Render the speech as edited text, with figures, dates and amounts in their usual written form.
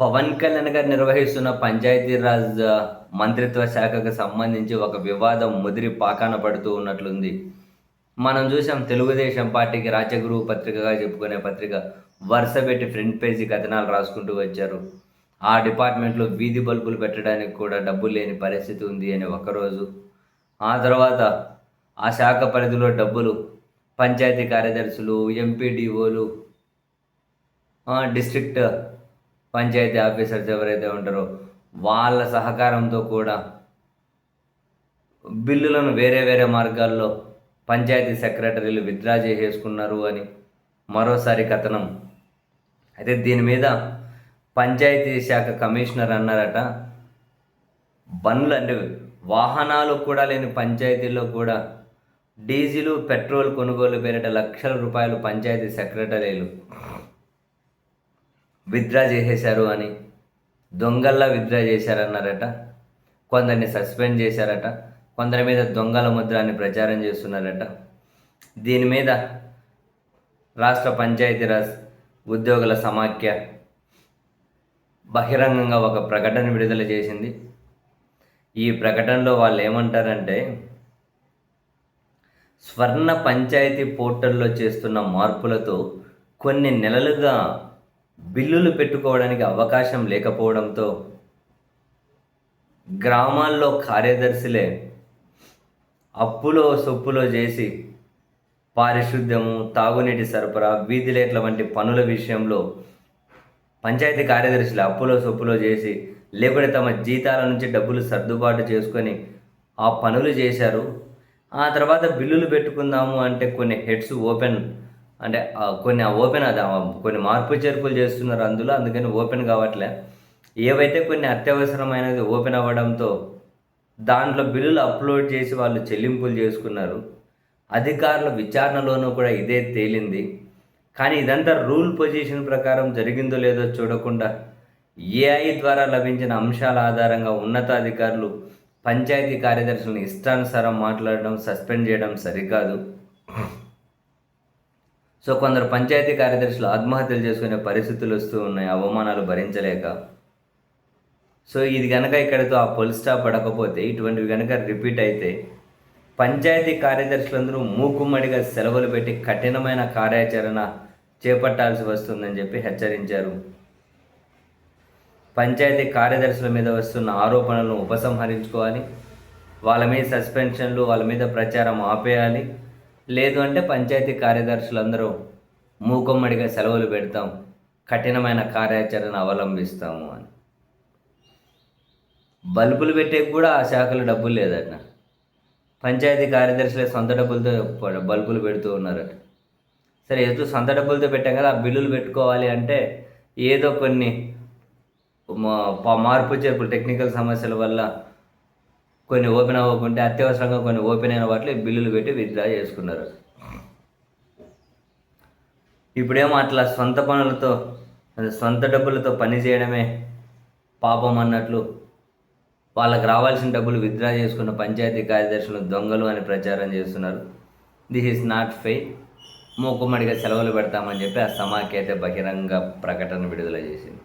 పవన్ కళ్యాణ్ గారు నిర్వహిస్తున్న పంచాయతీరాజ్ మంత్రిత్వ శాఖకు సంబంధించి ఒక వివాదం ముదిరి పాకాన పడుతూ ఉన్నట్లుంది. మనం చూసాం తెలుగుదేశం పార్టీకి రాజగురువు పత్రికగా చెప్పుకునే పత్రిక వరుసపెట్టి ఫ్రంట్ పేజీ కథనాలు రాసుకుంటూ వచ్చారు. ఆ డిపార్ట్మెంట్లో వీధి బల్బులు పెట్టడానికి కూడా డబ్బులు లేని పరిస్థితి ఉంది అని ఒకరోజు, ఆ తర్వాత ఆ శాఖ పరిధిలో డబ్బులు పంచాయతీ కార్యదర్శులు, ఎంపీడీఓలు, డిస్ట్రిక్ట్ పంచాయతీ ఆఫీసర్స్ ఎవరైతే ఉంటారో వాళ్ళ సహకారంతో కూడా బిల్లులను వేరే వేరే మార్గాల్లో పంచాయతీ సెక్రటరీలు విత్డ్రా చేసేసుకున్నారు అని మరోసారి కథనం. అయితే దీని మీద పంచాయతీ శాఖ కమిషనర్ అన్నారట, బండ్లు అంటే వాహనాలు కూడా లేని పంచాయతీల్లో కూడా డీజిలు పెట్రోల్ కొనుగోలు పేరిట లక్షల రూపాయలు పంచాయతీ సెక్రటరీలు విత్డ్రా చేసేశారు అని, దొంగల్లా విత్డ్రా చేశారన్నారట. కొందరిని సస్పెండ్ చేశారట, కొందరి మీద దొంగల ముద్ర అని ప్రచారం చేస్తున్నారట. దీని మీద రాష్ట్ర పంచాయతీరాజ్ ఉద్యోగుల సమాఖ్య బహిరంగంగా ఒక ప్రకటన విడుదల చేసింది. ఈ ప్రకటనలో వాళ్ళు ఏమంటారంటే, స్వర్ణ పంచాయతీ పోర్టల్లో చేస్తున్న మార్పులతో కొన్ని నెలలుగా బిల్లులు పెట్టుకోవడానికి అవకాశం లేకపోవడంతో గ్రామాల్లో కార్యదర్శులే అప్పులో సొప్పులో చేసి పారిశుద్ధ్యము, తాగునీటి సరఫరా, వీధి లైట్ల వంటి పనుల విషయంలో పంచాయతీ కార్యదర్శులు అప్పులో సొప్పులో చేసి లేకుంటే తమ జీతాల నుంచి డబ్బులు సర్దుబాటు చేసుకొని ఆ పనులు చేశారు. ఆ తర్వాత బిల్లులు పెట్టుకుందాము అంటే కొన్ని హెడ్స్ ఓపెన్ అంటే కొన్ని మార్పు చేర్పులు చేస్తున్నారు అందుకని ఓపెన్ కావట్లే. ఏవైతే కొన్ని అత్యవసరమైనది ఓపెన్ అవ్వడంతో దాంట్లో బిల్లులు అప్లోడ్ చేసి వాళ్ళు చెల్లింపులు చేసుకున్నారు. అధికారుల విచారణలోనూ కూడా ఇదే తేలింది. కానీ ఇదంతా రూల్ పొజిషన్ ప్రకారం జరిగిందో లేదో చూడకుండా ఏఐ ద్వారా లభించిన అంశాల ఆధారంగా ఉన్నతాధికారులు పంచాయతీ కార్యదర్శులను ఇష్టానుసారం మాట్లాడడం, సస్పెండ్ చేయడం సరికాదు. సో కొందరు పంచాయతీ కార్యదర్శులు ఆత్మహత్యలు చేసుకునే పరిస్థితులు వస్తూ ఉన్నాయి, అవమానాలు భరించలేక. సో ఇది కనుక ఇక్కడితో ఆ ఫుల్ స్టాప్ పడకపోతే, ఇటువంటివి కనుక రిపీట్ అయితే పంచాయతీ కార్యదర్శులందరూ మూకుమ్మడిగా సెలవులు పెట్టి కఠినమైన కార్యాచరణ చేపట్టాల్సి వస్తుందని చెప్పి హెచ్చరించారు. పంచాయతీ కార్యదర్శుల మీద వస్తున్న ఆరోపణలను ఉపసంహరించుకోవాలి, వాళ్ళ మీద సస్పెన్షన్లు, వాళ్ళ మీద ప్రచారం ఆపేయాలి. లేదు అంటే పంచాయతీ కార్యదర్శులందరూ మూకుమ్మడిగా సెలవులు పెడతాం, కఠినమైన కార్యాచరణ అవలంబిస్తాము అని. బల్బులు పెట్టే కూడా ఆ శాఖలో డబ్బులు లేదట. పంచాయతీ కార్యదర్శులే సొంత డబ్బులతో బల్బులు పెడుతూ ఉన్నారట. సరే, ఎదురు సొంత డబ్బులతో పెట్టాం కదా, ఆ బిల్లులు పెట్టుకోవాలి అంటే ఏదో కొన్ని మార్పు చేర్పులు, టెక్నికల్ సమస్యల వల్ల కొన్ని ఓపెన్ అవ్వకుంటే అత్యవసరంగా కొన్ని ఓపెన్ అయిన వాటిలో బిల్లులు పెట్టి విత్డ్రా చేసుకున్నారు. ఇప్పుడేమో అట్లా సొంత పనులతో, సొంత డబ్బులతో పని చేయడమే పాపం అన్నట్లు వాళ్ళకి రావాల్సిన డబ్బులు విత్డ్రా చేసుకున్న పంచాయతీ కార్యదర్శులు దొంగలు అని ప్రచారం చేస్తున్నారు. This is not fair. మూకుమ్మడిగా సెలవులు పెడతామని చెప్పి ఆ సమాఖ్య అయితే బహిరంగ ప్రకటన విడుదల చేసింది.